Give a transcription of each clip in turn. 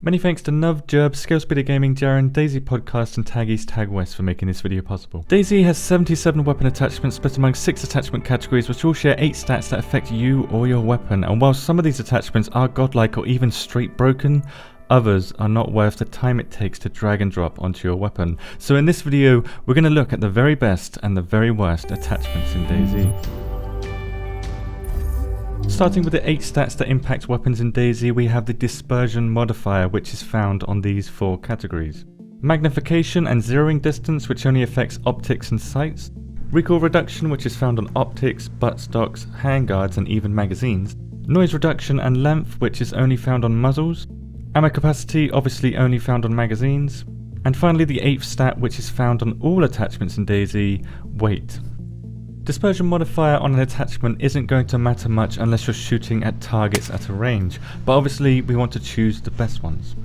Many thanks to Nuv, Jerb, Scalespeeder Gaming, Jaren, DayZ Podcast and Tag East Tag West for making this video possible. DayZ has 77 weapon attachments split among 6 attachment categories which all share 8 stats that affect you or your weapon, and while some of these attachments are godlike or even straight broken, others are not worth the time it takes to drag and drop onto your weapon. So in this video, we're going to look at the very best and the very worst attachments in DayZ. Starting with the 8 stats that impact weapons in DayZ, we have the Dispersion modifier, which is found on these 4 categories. Magnification and zeroing distance, which only affects optics and sights. Recoil reduction, which is found on optics, buttstocks, handguards and even magazines. Noise reduction and length, which is only found on muzzles. Ammo capacity, obviously only found on magazines. And finally the 8th stat, which is found on all attachments in DayZ, weight. Dispersion modifier on an attachment isn't going to matter much unless you're shooting at targets at a range, but obviously we want to choose the best ones.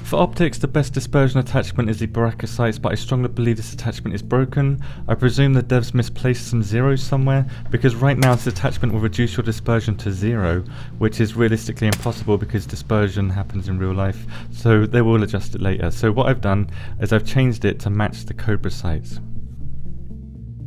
For optics, the best dispersion attachment is the Baraka sights, but I strongly believe this attachment is broken. I presume the devs misplaced some zeros somewhere, because right now this attachment will reduce your dispersion to 0, which is realistically impossible because dispersion happens in real life, so they will adjust it later. So what I've done is I've changed it to match the Cobra sights.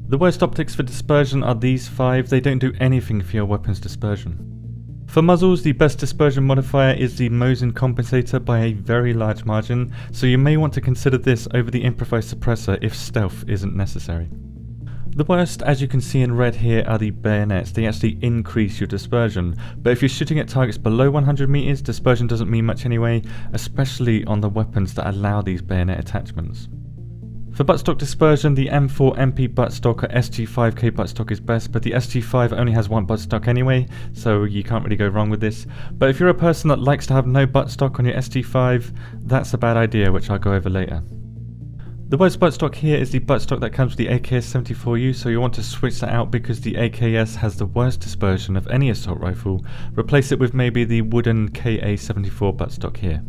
The worst optics for dispersion are these 5, they don't do anything for your weapon's dispersion. For muzzles, the best dispersion modifier is the Mosin compensator by a very large margin, so you may want to consider this over the improvised suppressor if stealth isn't necessary. The worst, as you can see in red here, are the bayonets. They actually increase your dispersion, but if you're shooting at targets below 100 meters, dispersion doesn't mean much anyway, especially on the weapons that allow these bayonet attachments. For buttstock dispersion, the M4 MP buttstock or SG5K buttstock is best, but the SG5 only has 1 buttstock anyway, so you can't really go wrong with this. But if you're a person that likes to have no buttstock on your SG5, that's a bad idea, which I'll go over later. The worst buttstock here is the buttstock that comes with the AKS-74U, so you want to switch that out because the AKS has the worst dispersion of any assault rifle. Replace it with maybe the wooden KA-74 buttstock here.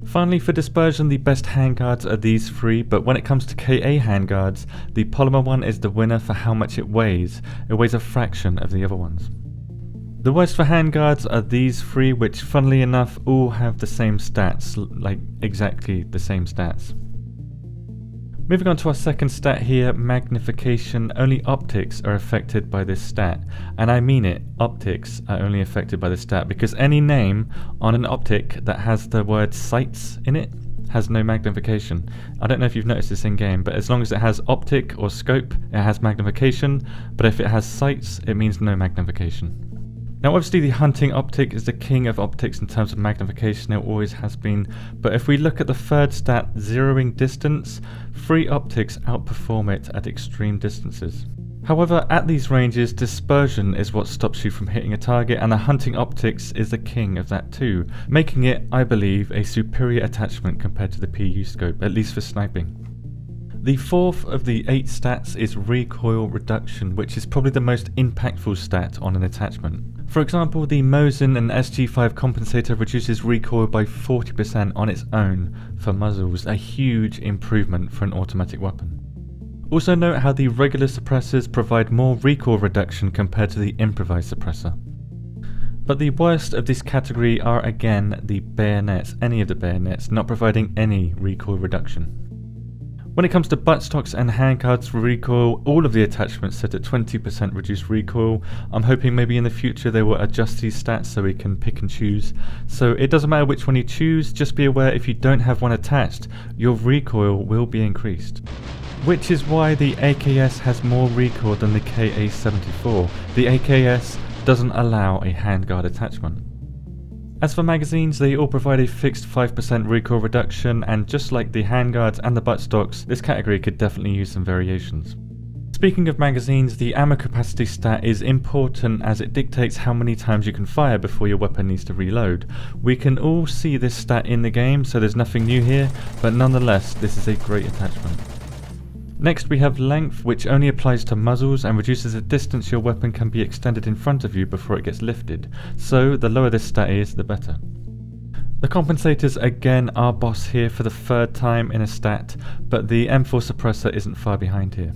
Finally, for dispersion, the best handguards are these 3, but when it comes to KA handguards, the polymer one is the winner for how much it weighs. It weighs a fraction of the other ones. The worst for handguards are these 3, which funnily enough all have the same stats, like exactly the same stats. Moving on to our second stat here, magnification. Only optics are affected by this stat, and I mean it, optics are only affected by this stat because any name on an optic that has the word sights in it has no magnification. I don't know if you've noticed this in game, but as long as it has optic or scope, it has magnification, but if it has sights, it means no magnification. Now obviously the hunting optic is the king of optics in terms of magnification, it always has been, but if we look at the third stat, zeroing distance, free optics outperform it at extreme distances. However, at these ranges, dispersion is what stops you from hitting a target, and the hunting optics is the king of that too, making it, I believe, a superior attachment compared to the PU scope, at least for sniping. The 4th of the 8 stats is recoil reduction, which is probably the most impactful stat on an attachment. For example, the Mosin and SG5 compensator reduces recoil by 40% on its own for muzzles, a huge improvement for an automatic weapon. Also note how the regular suppressors provide more recoil reduction compared to the improvised suppressor. But the worst of this category are again the bayonets, any of the bayonets, not providing any recoil reduction. When it comes to buttstocks and handguards for recoil, all of the attachments set at 20% reduced recoil. I'm hoping maybe in the future they will adjust these stats so we can pick and choose. So it doesn't matter which one you choose, just be aware if you don't have one attached, your recoil will be increased. Which is why the AKS has more recoil than the KA-74. The AKS doesn't allow a handguard attachment. As for magazines, they all provide a fixed 5% recoil reduction, and just like the handguards and the buttstocks, this category could definitely use some variations. Speaking of magazines, the ammo capacity stat is important as it dictates how many times you can fire before your weapon needs to reload. We can all see this stat in the game, so there's nothing new here, but nonetheless, this is a great attachment. Next we have length, which only applies to muzzles and reduces the distance your weapon can be extended in front of you before it gets lifted, so the lower this stat is, the better. The compensators again are boss here for the 3rd time in a stat, but the M4 suppressor isn't far behind here.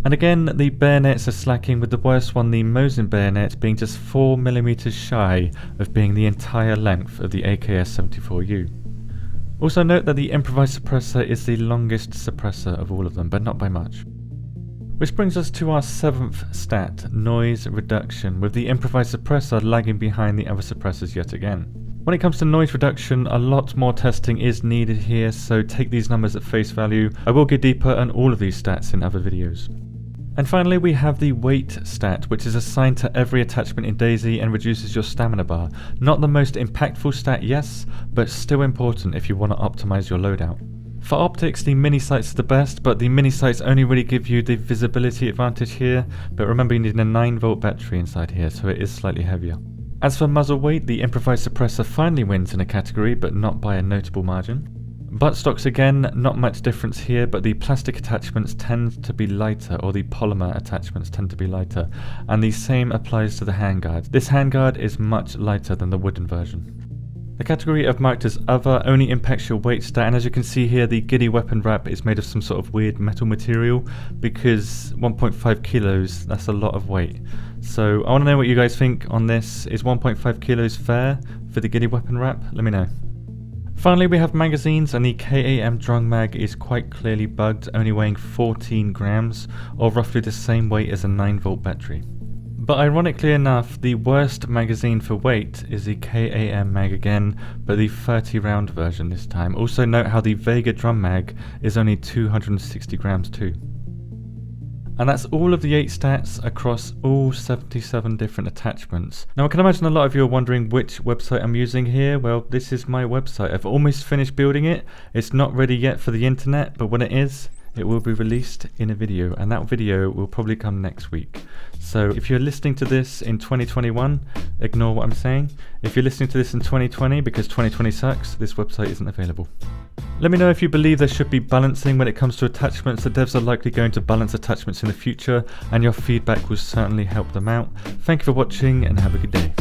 And again, the bayonets are slacking, with the worst one, the Mosin bayonet, being just 4mm shy of being the entire length of the AKS-74U. Also note that the improvised suppressor is the longest suppressor of all of them, but not by much. Which brings us to our 7th stat, noise reduction, with the improvised suppressor lagging behind the other suppressors yet again. When it comes to noise reduction, a lot more testing is needed here, so take these numbers at face value. I will go deeper on all of these stats in other videos. And finally, we have the weight stat, which is assigned to every attachment in DayZ and reduces your stamina bar. Not the most impactful stat, yes, but still important if you want to optimize your loadout. For optics, the mini sights are the best, but the mini sights only really give you the visibility advantage here, but remember you need a 9V battery inside here, so it is slightly heavier. As for muzzle weight, the improvised suppressor finally wins in a category, but not by a notable margin. Buttstocks again, not much difference here, but the plastic attachments tend to be lighter, or the polymer attachments tend to be lighter, and the same applies to the handguard. This handguard is much lighter than the wooden version. The category of marked as other only impacts your weight stat, and as you can see here, the giddy weapon wrap is made of some sort of weird metal material, because 1.5 kilos, that's a lot of weight. So I want to know what you guys think on this. Is 1.5 kilos fair for the giddy weapon wrap? Let me know. Finally, we have magazines, and the KAM drum mag is quite clearly bugged, only weighing 14 grams, or roughly the same weight as a 9V battery. But ironically enough, the worst magazine for weight is the KAM mag again, but the 30 round version this time. Also note how the Vega drum mag is only 260 grams too. And that's all of the 8 stats across all 77 different attachments. Now I can imagine a lot of you are wondering which website I'm using here. Well, this is my website. I've almost finished building it. It's not ready yet for the internet, but when it is, it will be released in a video, and that video will probably come next week. So if you're listening to this in 2021, ignore what I'm saying. If you're listening to this in 2020, because 2020 sucks, this website isn't available. Let me know if you believe there should be balancing when it comes to attachments. The devs are likely going to balance attachments in the future, and your feedback will certainly help them out. Thank you for watching, and have a good day.